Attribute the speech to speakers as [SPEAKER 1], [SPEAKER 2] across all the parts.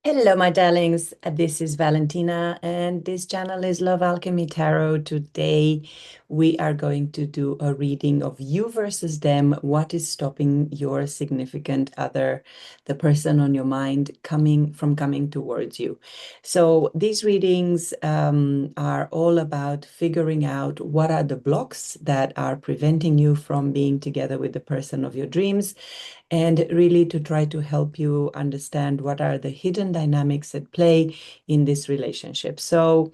[SPEAKER 1] Hello, my darlings. This is Valentina, and this channel is Love Alchemy Tarot. Today, we are going to do a reading of you versus them. What is stopping your significant other, the person on your mind, coming towards you? So, these readings are all about figuring out what are the blocks that are preventing you from being together with the person of your dreams, and really to try to help you understand what are the hidden dynamics at play in this relationship. So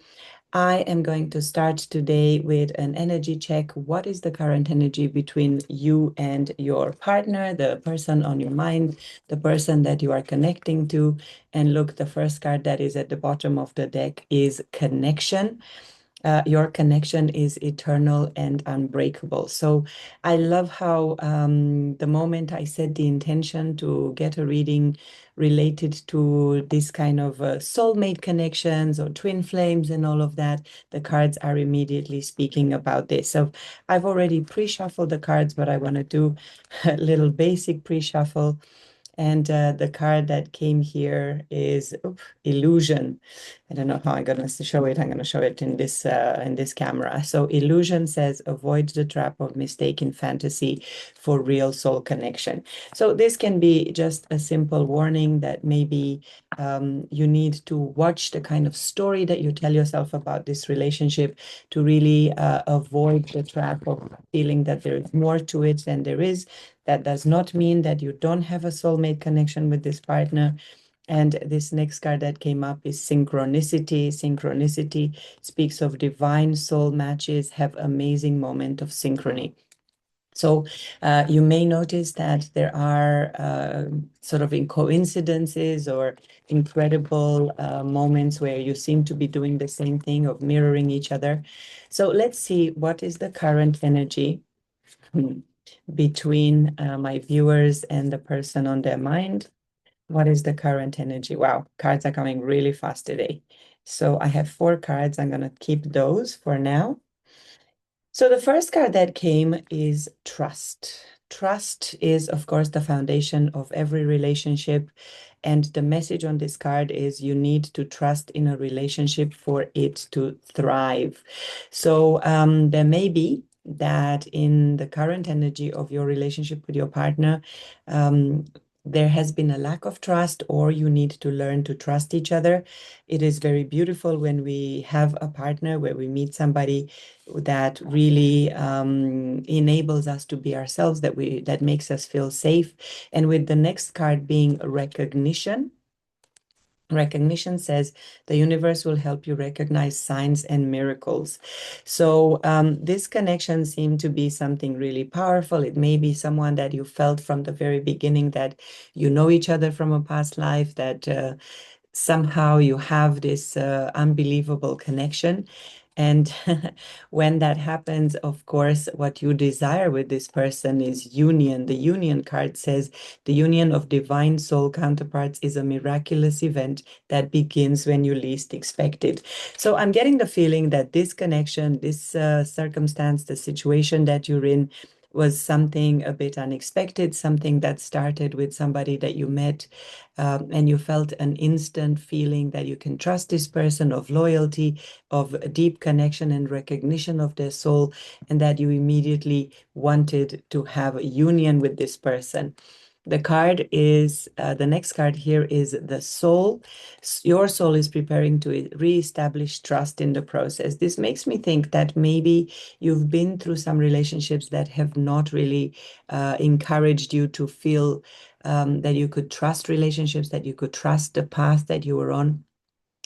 [SPEAKER 1] I am going to start today with an energy check. What is the current energy between you and your partner, the person on your mind, the person that you are connecting to? And look, the first card that is at the bottom of the deck is connection. Your connection is eternal and unbreakable. So I love how the moment I set the intention to get a reading related to this kind of soulmate connections or twin flames and all of that, the cards are immediately speaking about this. So I've already pre-shuffled the cards, but I want to do a little basic pre-shuffle. And the card that came here is illusion. I don't know how I'm going to show it. I'm going to show it in this camera. So illusion says, avoid the trap of mistaken fantasy for real soul connection. So this can be just a simple warning that maybe you need to watch the kind of story that you tell yourself about this relationship to really avoid the trap of feeling that there is more to it than there is. That does not mean that you don't have a soulmate connection with this partner. And this next card that came up is synchronicity. Synchronicity speaks of divine soul matches have amazing moment of synchrony. So you may notice that there are sort of in coincidences or incredible moments where you seem to be doing the same thing of mirroring each other. So let's see what is the current energy between my viewers and the person on their mind. What is the current energy? Wow, cards are coming really fast today. So I have 4 cards. I'm going to keep those for now. So the first card that came is trust. Trust is, of course, the foundation of every relationship. And the message on this card is you need to trust in a relationship for it to thrive. So there may be that in the current energy of your relationship with your partner, there has been a lack of trust, or you need to learn to trust each other. It is very beautiful when we have a partner, where we meet somebody that really enables us to be ourselves, that makes us feel safe. And with the next card being recognition. Recognition says the universe will help you recognize signs and miracles. So this connection seemed to be something really powerful. It may be someone that you felt from the very beginning that you know each other from a past life, that somehow you have this unbelievable connection. And when that happens, of course, what you desire with this person is union. The union card says the union of divine soul counterparts is a miraculous event that begins when you least expect it. So I'm getting the feeling that this connection, this circumstance, the situation that you're in, was something a bit unexpected, something that started with somebody that you met, and you felt an instant feeling that you can trust this person, of loyalty, of a deep connection and recognition of their soul, and that you immediately wanted to have a union with this person. The card is, the next card here is the soul. Your soul is preparing to reestablish trust in the process. This makes me think that maybe you've been through some relationships that have not really encouraged you to feel that you could trust relationships, that you could trust the path that you were on.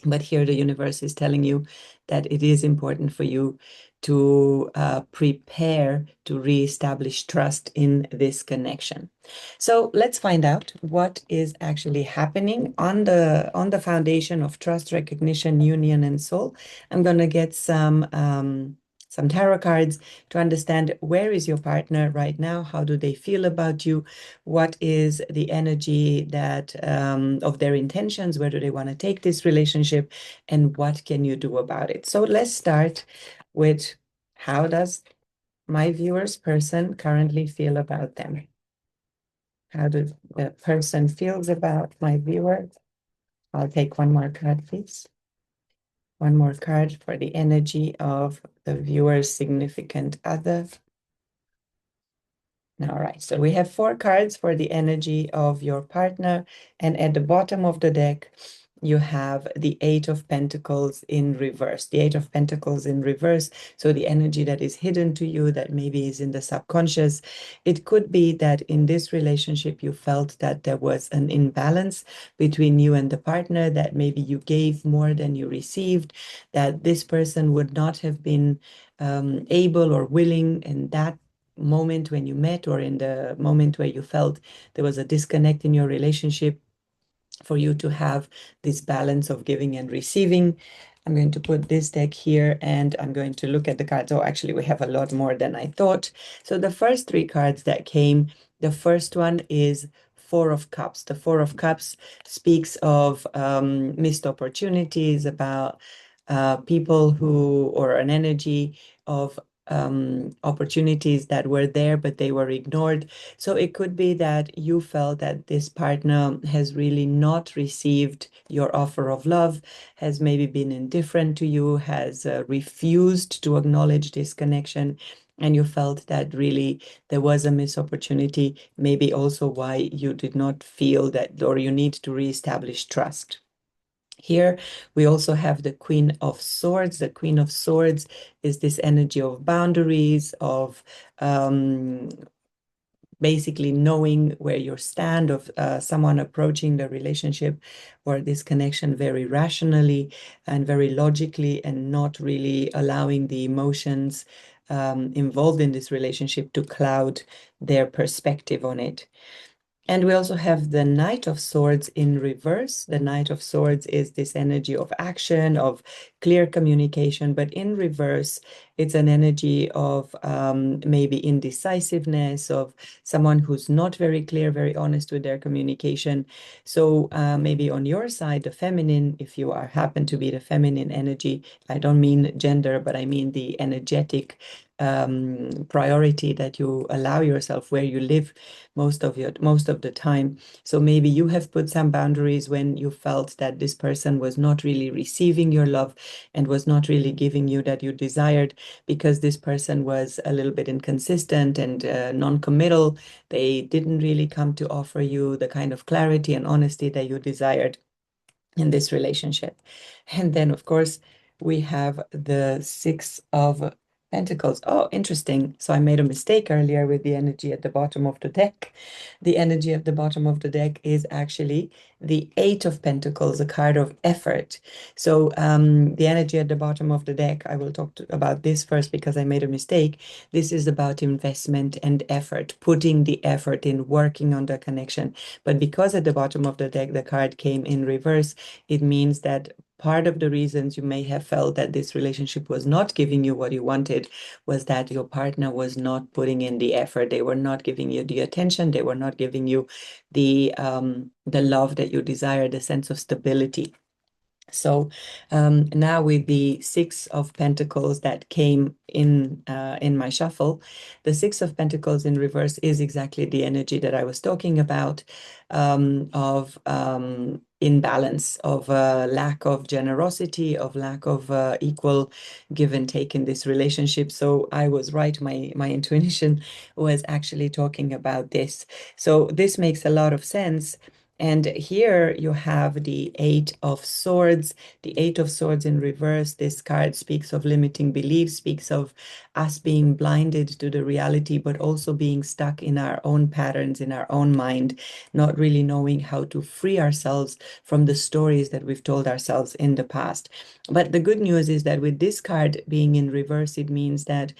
[SPEAKER 1] But here the universe is telling you that it is important for you to prepare to reestablish trust in this connection. So let's find out what is actually happening on the foundation of trust, recognition, union, and soul. I'm going to get some tarot cards to understand where is your partner right now, how do they feel about you, what is the energy that of their intentions, where do they want to take this relationship, and what can you do about it. So let's start with, how does my viewer's person currently feel about them? How does the person feels about my viewer? I'll take one more card, please. One more card for the energy of the viewer's significant other. All right, so we have 4 cards for the energy of your partner, and at the bottom of the deck, you have the 8 of Pentacles in reverse. The 8 of Pentacles in reverse, so the energy that is hidden to you, that maybe is in the subconscious. It could be that in this relationship, you felt that there was an imbalance between you and the partner, that maybe you gave more than you received, that this person would not have been able or willing in that moment when you met, or in the moment where you felt there was a disconnect in your relationship, for you to have this balance of giving and receiving. I'm going to put this deck here and I'm going to look at the cards. Oh, actually, we have a lot more than I thought. So the first 3 cards that came, the first one is 4 of Cups. The 4 of Cups speaks of missed opportunities, about people who, or an energy of opportunities that were there, but they were ignored. So it could be that you felt that this partner has really not received your offer of love, has maybe been indifferent to you, has refused to acknowledge this connection. And you felt that really there was a missed opportunity, maybe also why you did not feel that, or you need to reestablish trust. Here, we also have the Queen of Swords. The Queen of Swords is this energy of boundaries, of basically knowing where you stand, of someone approaching the relationship or this connection very rationally and very logically, and not really allowing the emotions involved in this relationship to cloud their perspective on it. And we also have the Knight of Swords in reverse. The Knight of Swords is this energy of action, of clear communication, but in reverse, it's an energy of maybe indecisiveness, of someone who's not very clear, very honest with their communication. So maybe on your side, the feminine, if you happen to be the feminine energy, I don't mean gender, but I mean the energetic priority that you allow yourself where you live most of the time. So maybe you have put some boundaries when you felt that this person was not really receiving your love and was not really giving you that you desired, because this person was a little bit inconsistent and non-committal. They didn't really come to offer you the kind of clarity and honesty that you desired in this relationship. And then, of course, we have the 6 of Pentacles. Oh, interesting. So I made a mistake earlier with the energy at the bottom of the deck. The energy at the bottom of the deck is actually the 8 of Pentacles, a card of effort. So the energy at the bottom of the deck, I will talk about this first because I made a mistake. This is about investment and effort, putting the effort in, working on the connection. But because at the bottom of the deck, the card came in reverse, it means that part of the reasons you may have felt that this relationship was not giving you what you wanted was that your partner was not putting in the effort. They were not giving you the attention. They were not giving you the love that you desire, the sense of stability. So now with the 6 of Pentacles that came in my shuffle, the 6 of Pentacles in reverse is exactly the energy that I was talking about, of imbalance, of lack of generosity, of lack of equal give and take in this relationship. So I was right. My intuition was actually talking about this. So this makes a lot of sense. And here you have the 8 of Swords. The 8 of Swords in reverse, this card speaks of limiting beliefs, speaks of us being blinded to the reality, but also being stuck in our own patterns, in our own mind, not really knowing how to free ourselves from the stories that we've told ourselves in the past. But the good news is that with this card being in reverse, it means that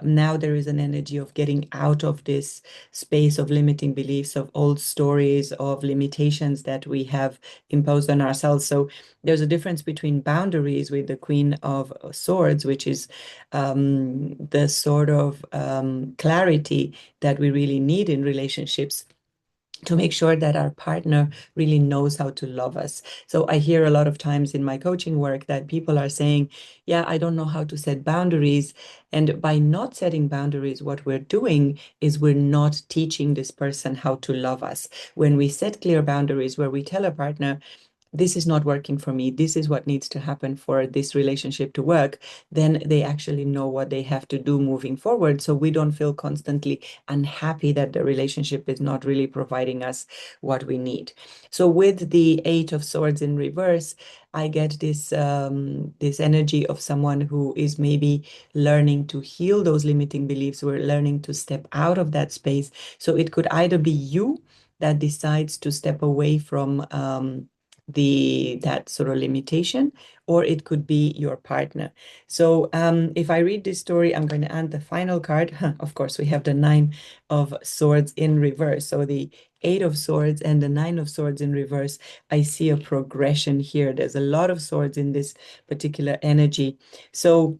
[SPEAKER 1] now there is an energy of getting out of this space of limiting beliefs, of old stories, of limitations that we have imposed on ourselves. So there's a difference between boundaries with the Queen of Swords, which is the sort of clarity that we really need in relationships to make sure that our partner really knows how to love us. So I hear a lot of times in my coaching work that people are saying, yeah, I don't know how to set boundaries. And by not setting boundaries, what we're doing is we're not teaching this person how to love us. When we set clear boundaries where we tell a partner, this is not working for me, this is what needs to happen for this relationship to work, then they actually know what they have to do moving forward. So we don't feel constantly unhappy that the relationship is not really providing us what we need. So with the Eight of Swords in reverse, I get this energy of someone who is maybe learning to heal those limiting beliefs. We're learning to step out of that space. So it could either be you that decides to step away from that sort of limitation, or it could be your partner. So if I read this story, I'm going to add the final card. Of course, we have the Nine of Swords in reverse. So the Eight of Swords and the Nine of Swords in reverse, I see a progression here. There's a lot of swords in this particular energy. So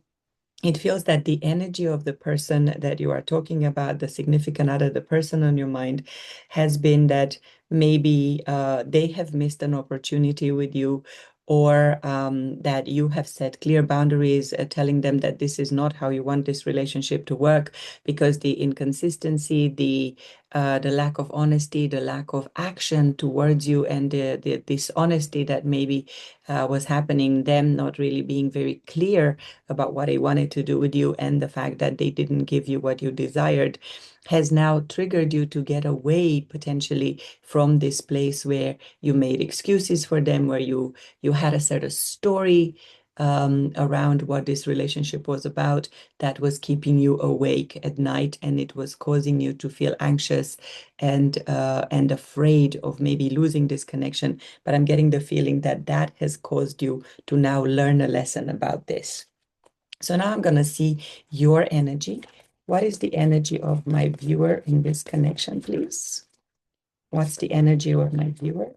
[SPEAKER 1] it feels that the energy of the person that you are talking about, the significant other, the person on your mind, has been that maybe they have missed an opportunity with you, or that you have set clear boundaries, telling them that this is not how you want this relationship to work, because the inconsistency, the lack of honesty, the lack of action towards you, and the dishonesty that maybe was happening, them not really being very clear about what they wanted to do with you, and the fact that they didn't give you what you desired, has now triggered you to get away potentially from this place where you made excuses for them, where you had a sort of story around what this relationship was about that was keeping you awake at night, and it was causing you to feel anxious and afraid of maybe losing this connection. But I'm getting the feeling that that has caused you to now learn a lesson about this. So now I'm going to see your energy. What is the energy of my viewer in this connection, please? What's the energy of my viewer?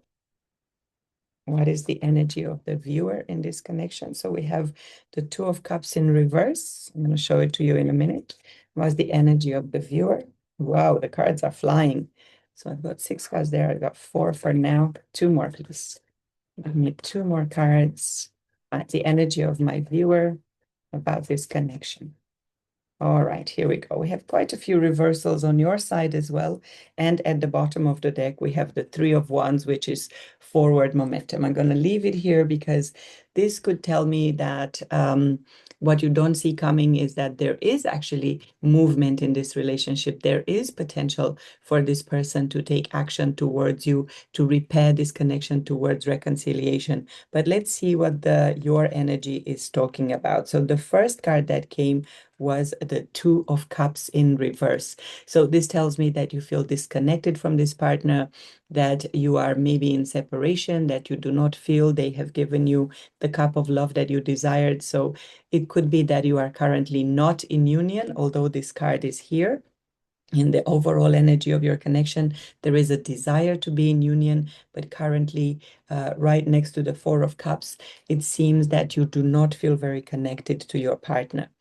[SPEAKER 1] What is the energy of the viewer in this connection? So we have the Two of Cups in reverse. I'm going to show it to you in a minute. What's the energy of the viewer? Wow, the cards are flying. So I've got 6 cards there. I've got 4 for now. 2 more, please. Give me 2 more cards. The energy of my viewer about this connection. All right, here we go. We have quite a few reversals on your side as well. And at the bottom of the deck, we have the Three of Wands, which is forward momentum. I'm going to leave it here because this could tell me that what you don't see coming is that there is actually movement in this relationship. There is potential for this person to take action towards you, to repair this connection towards reconciliation. But let's see what your energy is talking about. So the first card that came was the Two of Cups in reverse. So this tells me that you feel disconnected from this partner, that you are maybe in separation, that you do not feel they have given you the cup of love that you desired. So it could be that you are currently not in union, although this card is here. In the overall energy of your connection, there is a desire to be in union, but currently, right next to the Four of Cups, it seems that you do not feel very connected to your partner.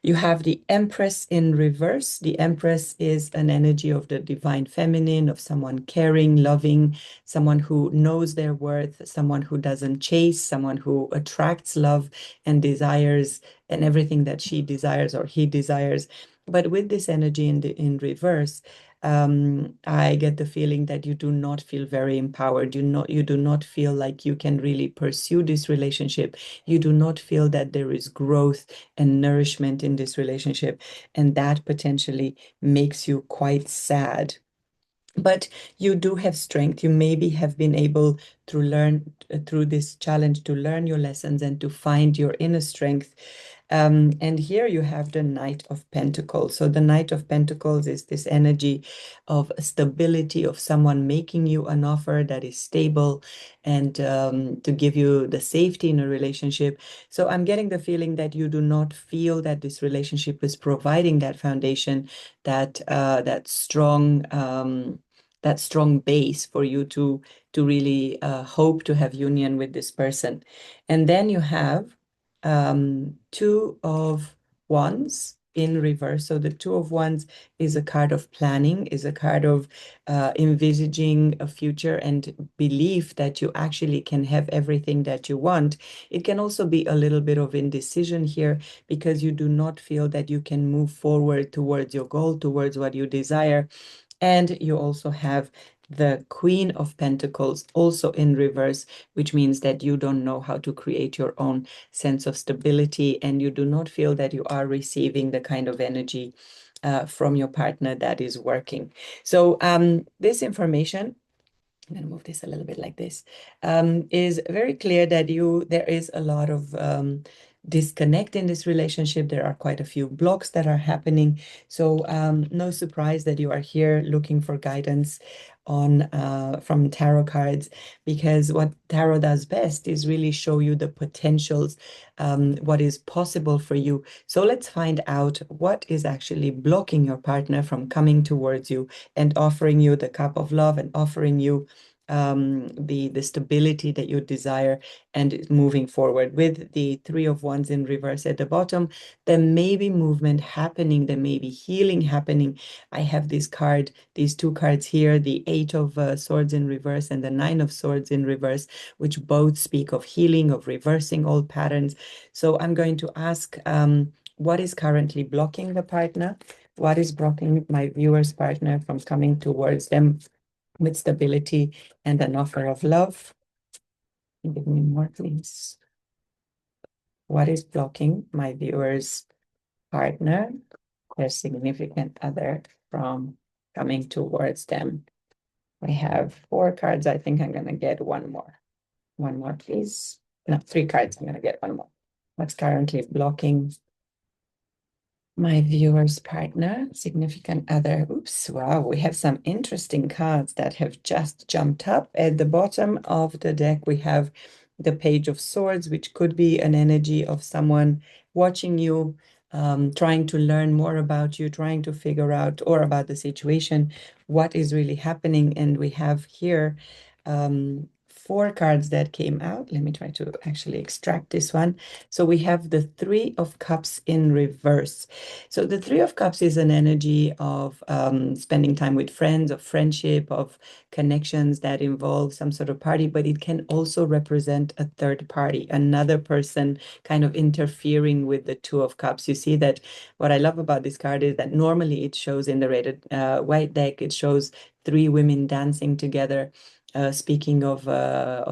[SPEAKER 1] You have the Empress in reverse. The Empress is an energy of the divine feminine, of someone caring, loving, someone who knows their worth, someone who doesn't chase, someone who attracts love and desires and everything that she desires or he desires. But with this energy in reverse, I get the feeling that you do not feel very empowered. You do not feel like you can really pursue this relationship. You do not feel that there is growth and nourishment in this relationship, and that potentially makes you quite sad. But you do have strength. You maybe have been able to learn through this challenge, to learn your lessons and to find your inner strength. And here you have the Knight of Pentacles. So the Knight of Pentacles is this energy of stability, of someone making you an offer that is stable and to give you the safety in a relationship. So I'm getting the feeling that you do not feel that this relationship is providing that foundation, that strong base for you to really hope to have union with this person. And then you have Two of Wands in reverse. So the Two of Wands is a card of planning, is a card of envisaging a future and belief that you actually can have everything that you want. It can also be a little bit of indecision here because you do not feel that you can move forward towards your goal, towards what you desire. And you also have the Queen of Pentacles also in reverse, which means that you don't know how to create your own sense of stability, and you do not feel that you are receiving the kind of energy from your partner that is working. So this information, I'm going to move this a little bit like this, is very clear that there is a lot of disconnect in this relationship. There are quite a few blocks that are happening. So no surprise that you are here looking for guidance on from tarot cards, because what tarot does best is really show you the potentials, what is possible for you. So let's find out what is actually blocking your partner from coming towards you and offering you the cup of love and offering you the stability that you desire and moving forward. With the Three of Wands in reverse at the bottom, there may be movement happening, there may be healing happening. I have this card, these two cards here, the Eight of Swords in reverse and the Nine of Swords in reverse, which both speak of healing, of reversing old patterns. So I'm going to ask what is currently blocking the partner? What is blocking my viewer's partner from coming towards them with stability and an offer of love? Give me more, please. What is blocking my viewer's partner, their significant other, from coming towards them? We have 4 cards. I think I'm going to get one more. One more, please. No, 3 cards. I'm going to get one more. What's currently blocking my viewer's partner, significant other? Oops, wow, we have some interesting cards that have just jumped up. At the bottom of the deck, we have the Page of Swords, which could be an energy of someone watching you, trying to learn more about you, trying to figure out, or about the situation, what is really happening. And we have here 4 cards that came out. Let me try to actually extract this one. So we have the Three of Cups in reverse. So the Three of Cups is an energy of spending time with friends, of friendship, of connections that involve some sort of party, but it can also represent a third party, another person kind of interfering with the Two of Cups. You see that what I love about this card is that normally it shows in the rated white deck, it shows 3 women dancing together. Speaking of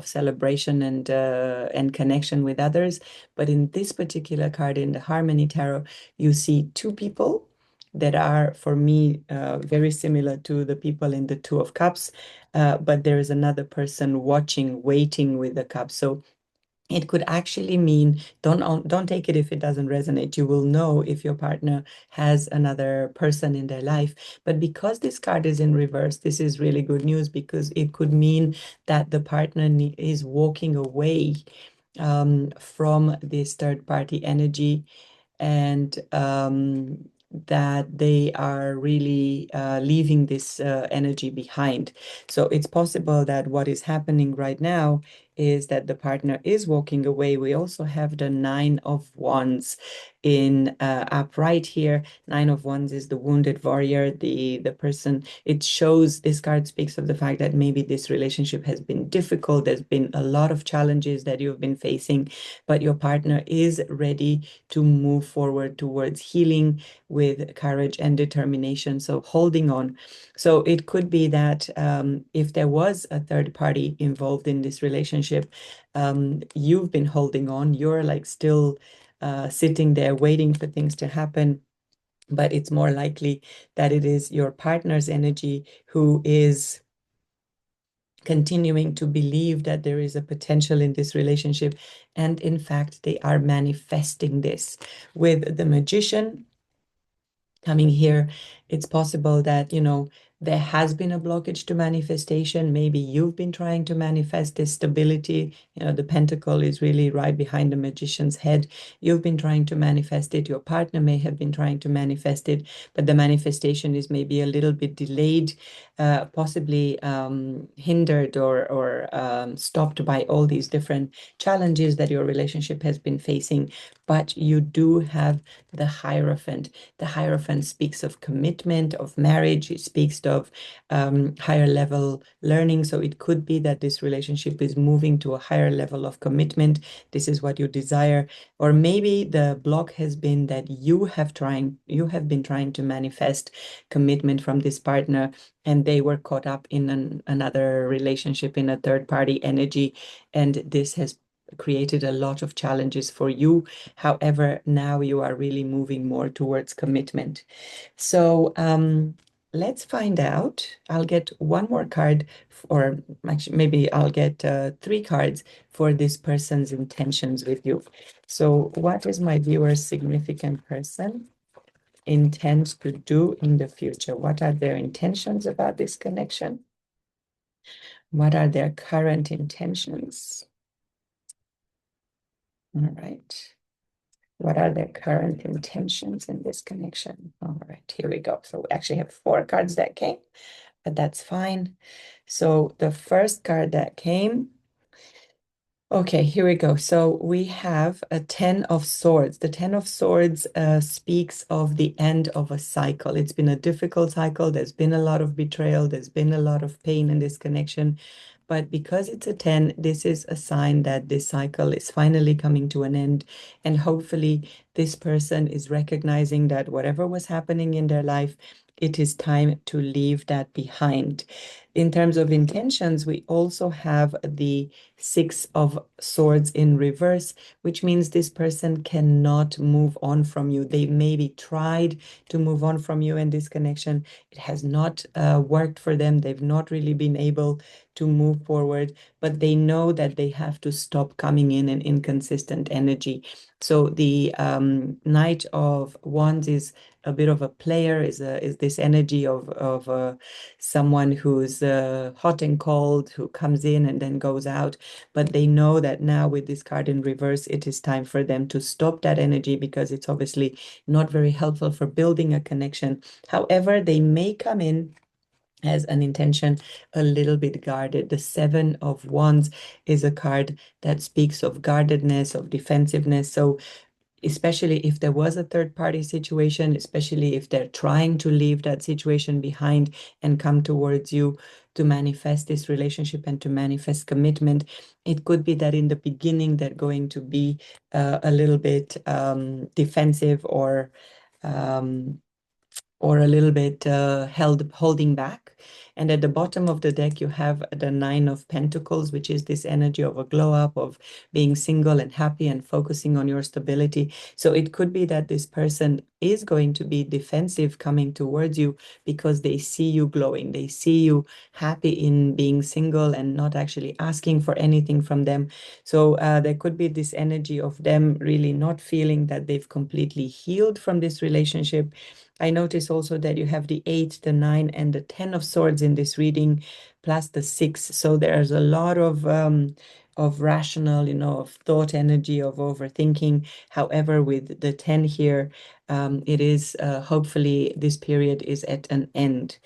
[SPEAKER 1] celebration and connection with others, but in this particular card in the Harmony Tarot, you see 2 people that are, for me, very similar to the people in the Two of Cups, but there is another person watching, waiting with the cup. So it could actually mean, don't take it if it doesn't resonate. You will know if your partner has another person in their life. But because this card is in reverse, this is really good news, because it could mean that the partner is walking away from this third party energy, and that they are really leaving this energy behind. So it's possible that what is happening right now is that the partner is walking away. We also have the Nine of Wands in upright here. Nine of Wands is the wounded warrior, the person. It shows, this card speaks of the fact that maybe this relationship has been difficult. There's been a lot of challenges that you've been facing, but your partner is ready to move forward towards healing with courage and determination. So holding on. So it could be that if there was a third party involved in this relationship, you've been holding on. You're like still sitting there waiting for things to happen. But it's more likely that it is your partner's energy who is continuing to believe that there is a potential in this relationship. And in fact, they are manifesting this. With the Magician coming here, it's possible that, there has been a blockage to manifestation. Maybe you've been trying to manifest this stability. The pentacle is really right behind the Magician's head. You've been trying to manifest it. Your partner may have been trying to manifest it, but the manifestation is maybe a little bit delayed, possibly hindered or stopped by all these different challenges that your relationship has been facing. But you do have the Hierophant. The Hierophant speaks of commitment, of marriage. It speaks of higher level learning. So it could be that this relationship is moving to a higher level of commitment. This is what you desire. Or maybe the block has been that you have been trying to manifest commitment from this partner, and they were caught up in another relationship, in a third party energy, and this has created a lot of challenges for you. However, now you are really moving more towards commitment. So let's find out. I'll get one more card, or actually maybe I'll get 3 cards for this person's intentions with you. So what is my viewer's significant person intends to do in the future? What are their intentions about this connection? What are their current intentions? All right. What are their current intentions in this connection? All right, here we go. So we actually have 4 cards that came, but that's fine. So the first card that came, okay, here we go. So we have a 10 of Swords. The 10 of Swords speaks of the end of a cycle. It's been a difficult cycle. There's been a lot of betrayal. There's been a lot of pain in this connection. But because it's a 10, this is a sign that this cycle is finally coming to an end. And hopefully this person is recognizing that whatever was happening in their life, it is time to leave that behind. In terms of intentions, we also have the 6 of Swords in reverse, which means this person cannot move on from you. They maybe tried to move on from you in this connection. It has not worked for them. They've not really been able to move forward, but they know that they have to stop coming in an inconsistent energy. So the Knight of Wands is a bit of a player, is this energy of someone who's hot and cold, who comes in and then goes out. But they know that now with this card in reverse, it is time for them to stop that energy, because it's obviously not very helpful for building a connection. However, they may come in as an intention a little bit guarded. The 7 of Wands is a card that speaks of guardedness, of defensiveness. So especially if there was a third party situation, especially if they're trying to leave that situation behind and come towards you to manifest this relationship and to manifest commitment, it could be that in the beginning they're going to be a little bit defensive, or a little bit holding back. And at the bottom of the deck, you have the 9 of Pentacles, which is this energy of a glow up, of being single and happy and focusing on your stability. So it could be that this person is going to be defensive coming towards you because they see you glowing. They see you happy in being single and not actually asking for anything from them. So there could be this energy of them really not feeling that they've completely healed from this relationship. I notice also that you have the 8, the 9, and the 10 of Swords in this reading, plus the 6. So there's a lot of rational, of thought energy, of overthinking. However, with the 10 here, it is hopefully this period is at an end.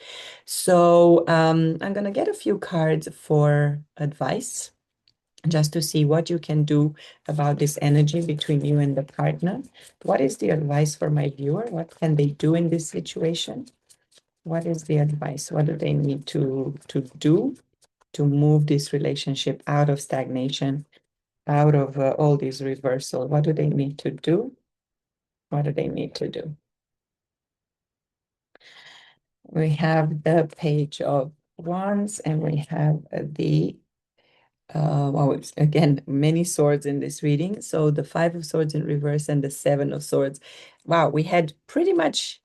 [SPEAKER 1] So I'm going to get a few cards for advice, just to see what you can do about this energy between you and the partner. What is the advice for my viewer? What can they do in this situation? What is the advice? What do they need to do to move this relationship out of stagnation, out of all these reversal? What do they need to do? What do they need to do? We have the Page of Wands, and we have the well, it's, again, many swords in this reading. So the 5 of Swords in reverse and the 7 of Swords. Wow, we had pretty much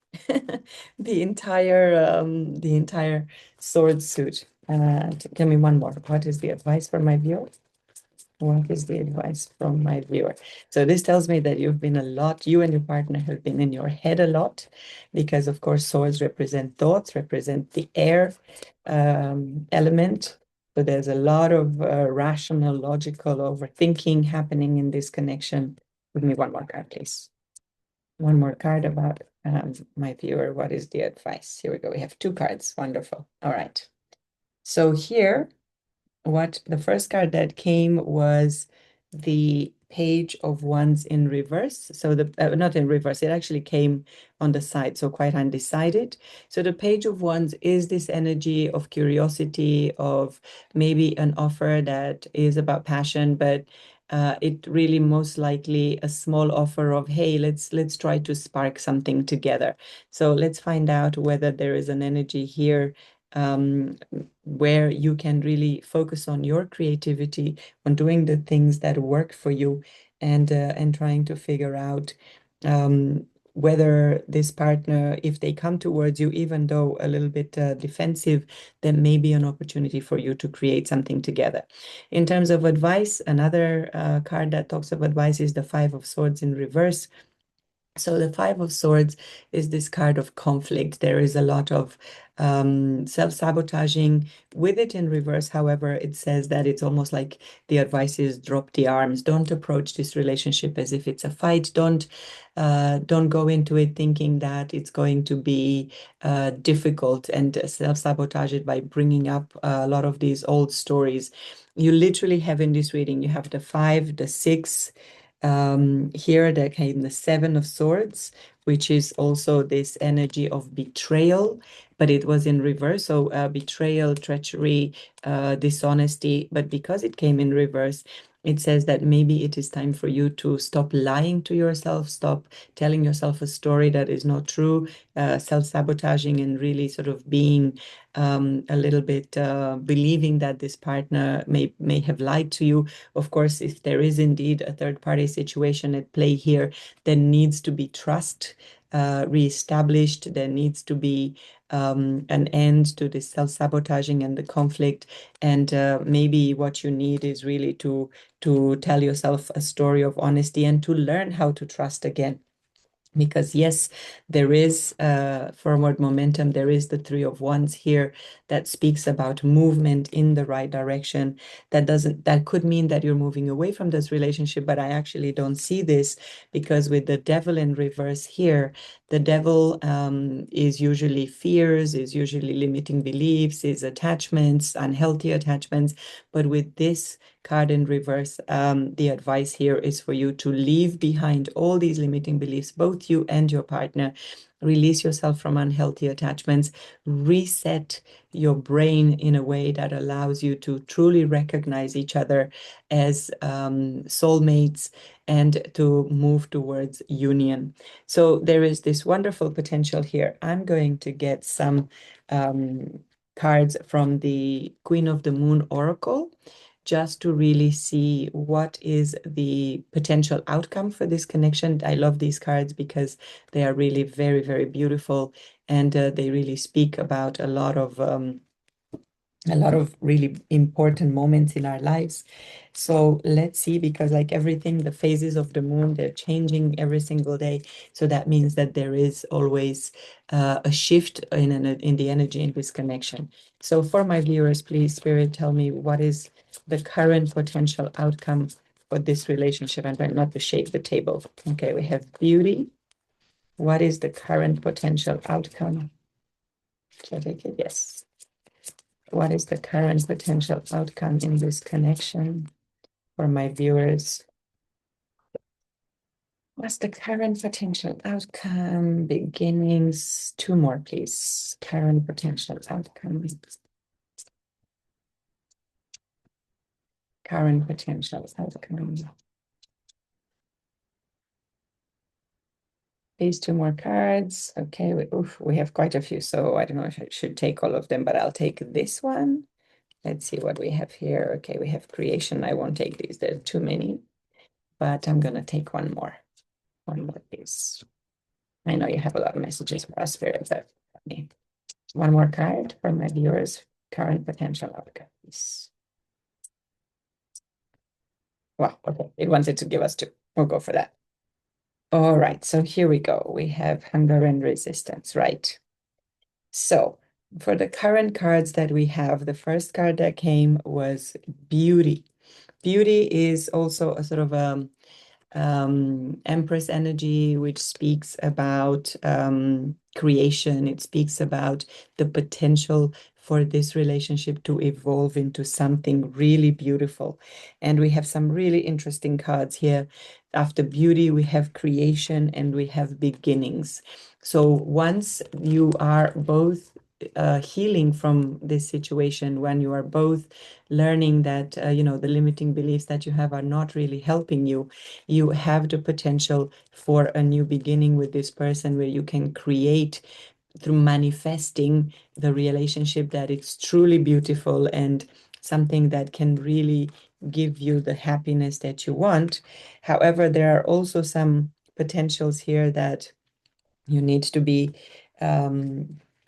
[SPEAKER 1] the entire sword suit. Give me one more. What is the advice for my viewer? What is the advice from my viewer? So this tells me that you and your partner have been in your head a lot, because of course swords represent thoughts, represent the air element. So there's a lot of rational, logical overthinking happening in this connection. Give me one more card, please. One more card about my viewer. What is the advice? Here we go. We have 2 cards. Wonderful. All right. So here, what the first card that came was the Page of Wands in reverse. So the not in reverse, it actually came on the side, so quite undecided. So the Page of Wands is this energy of curiosity, of maybe an offer that is about passion, but it really most likely a small offer of, hey, let's try to spark something together. So let's find out whether there is an energy here where you can really focus on your creativity, on doing the things that work for you, and trying to figure out whether this partner, if they come towards you, even though a little bit defensive, then may be an opportunity for you to create something together. In terms of advice, another card that talks of advice is the Five of Swords in reverse. So the Five of Swords is this card of conflict. There is a lot of self-sabotaging with it in reverse. However, it says that it's almost like the advice is drop the arms. Don't approach this relationship as if it's a fight. Don't go into it thinking that it's going to be difficult and self-sabotage it by bringing up a lot of these old stories. You literally have in this reading, you have the 5, the 6, here there came the Seven of Swords, which is also this energy of betrayal, but it was in reverse. So betrayal, treachery, dishonesty. But because it came in reverse, it says that maybe it is time for you to stop lying to yourself, stop telling yourself a story that is not true, self-sabotaging, and really sort of being a little bit believing that this partner may have lied to you. Of course, if there is indeed a third-party situation at play here, there needs to be trust reestablished. There needs to be an end to this self-sabotaging and the conflict. And maybe what you need is really to tell yourself a story of honesty and to learn how to trust again. Because yes, there is forward momentum. There is the Three of Wands here that speaks about movement in the right direction. That could mean that you're moving away from this relationship, but I actually don't see this, because with the Devil in reverse here, the Devil is usually fears, is usually limiting beliefs, is attachments, unhealthy attachments. But with this card in reverse, the advice here is for you to leave behind all these limiting beliefs, both you and your partner. Release yourself from unhealthy attachments, reset your brain in a way that allows you to truly recognize each other as soulmates and to move towards union. So there is this wonderful potential here. I'm going to get some cards from the Queen of the Moon Oracle, just to really see what is the potential outcome for this connection. I love these cards because they are really very, very beautiful, and they really speak about a lot of really important moments in our lives. So let's see, because like everything, the phases of the moon, they're changing every single day. So that means that there is always a shift in the energy in this connection. So for my viewers, please, Spirit, tell me what is the current potential outcome for this relationship. I'm trying not to shake the table. Okay, we have beauty. What is the current potential outcome? Should I take it? Yes. What is the current potential outcome in this connection for my viewers? What's the current potential outcome? Beginnings. 2 more, please. Current potential outcome. Current potential outcome. These 2 more cards. Okay, we have quite a few, so I don't know if I should take all of them, but I'll take this one. Let's see what we have here. Okay, we have creation. I won't take these. There are too many, but I'm going to take one more. One more, please. I know you have a lot of messages for us, Spirit, but one more card for my viewers. Current potential outcomes. Wow, okay. It wanted to give us 2. We'll go for that. All right, so here we go. We have hunger and resistance, right? So for the current cards that we have, the first card that came was beauty. Beauty is also a sort of Empress energy, which speaks about creation. It speaks about the potential for this relationship to evolve into something really beautiful. And we have some really interesting cards here. After beauty, we have creation and we have beginnings. So once you are both healing from this situation, when you are both learning that the limiting beliefs that you have are not really helping you, you have the potential for a new beginning with this person, where you can create through manifesting the relationship that it's truly beautiful and something that can really give you the happiness that you want. However, there are also some potentials here that you need to be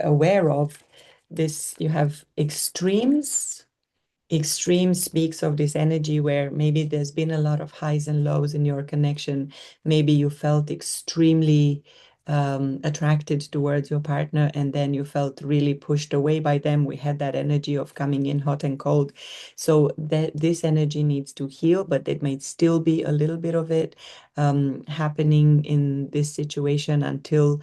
[SPEAKER 1] aware of. This, you have extremes. Extreme speaks of this energy where maybe there's been a lot of highs and lows in your connection. Maybe you felt extremely attracted towards your partner, and then you felt really pushed away by them. We had that energy of coming in hot and cold. So that this energy needs to heal, but it may still be a little bit of it happening in this situation until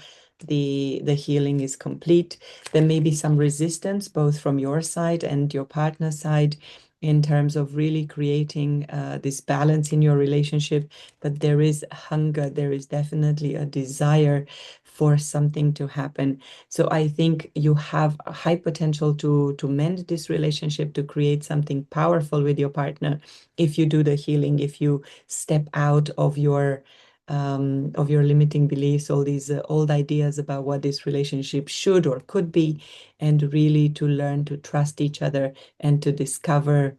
[SPEAKER 1] the healing is complete. There may be some resistance both from your side and your partner's side in terms of really creating this balance in your relationship, but there is hunger, there is definitely a desire for something to happen. So I think you have a high potential to mend this relationship, to create something powerful with your partner if you do the healing, if you step out of your limiting beliefs, all these old ideas about what this relationship should or could be, and really to learn to trust each other and to discover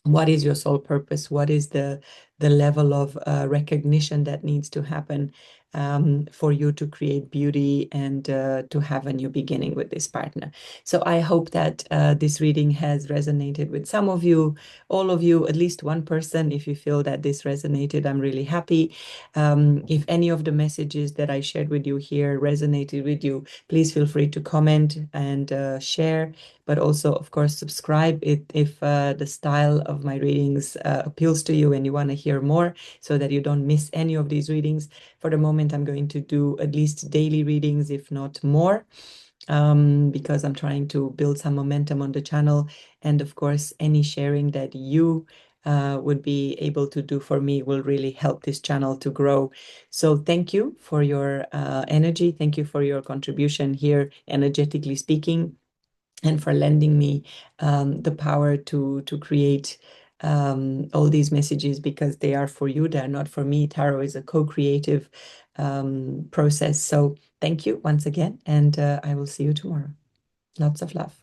[SPEAKER 1] what is your soul purpose, what is the level of recognition that needs to happen for you to create beauty and to have a new beginning with this partner. So I hope that this reading has resonated with some of you, all of you, at least one person. If you feel that this resonated, I'm really happy. If any of the messages that I shared with you here resonated with you, please feel free to comment and share, but also, of course, subscribe if the style of my readings appeals to you and you want to hear more, so that you don't miss any of these readings. For the moment, I'm going to do at least daily readings, if not more, because I'm trying to build some momentum on the channel. And of course, any sharing that you would be able to do for me will really help this channel to grow. So thank you for your energy. Thank you for your contribution here, energetically speaking, and for lending me the power to create all these messages, because they are for you, they're not for me. Tarot is a co-creative process. So thank you once again, and I will see you tomorrow. Lots of love.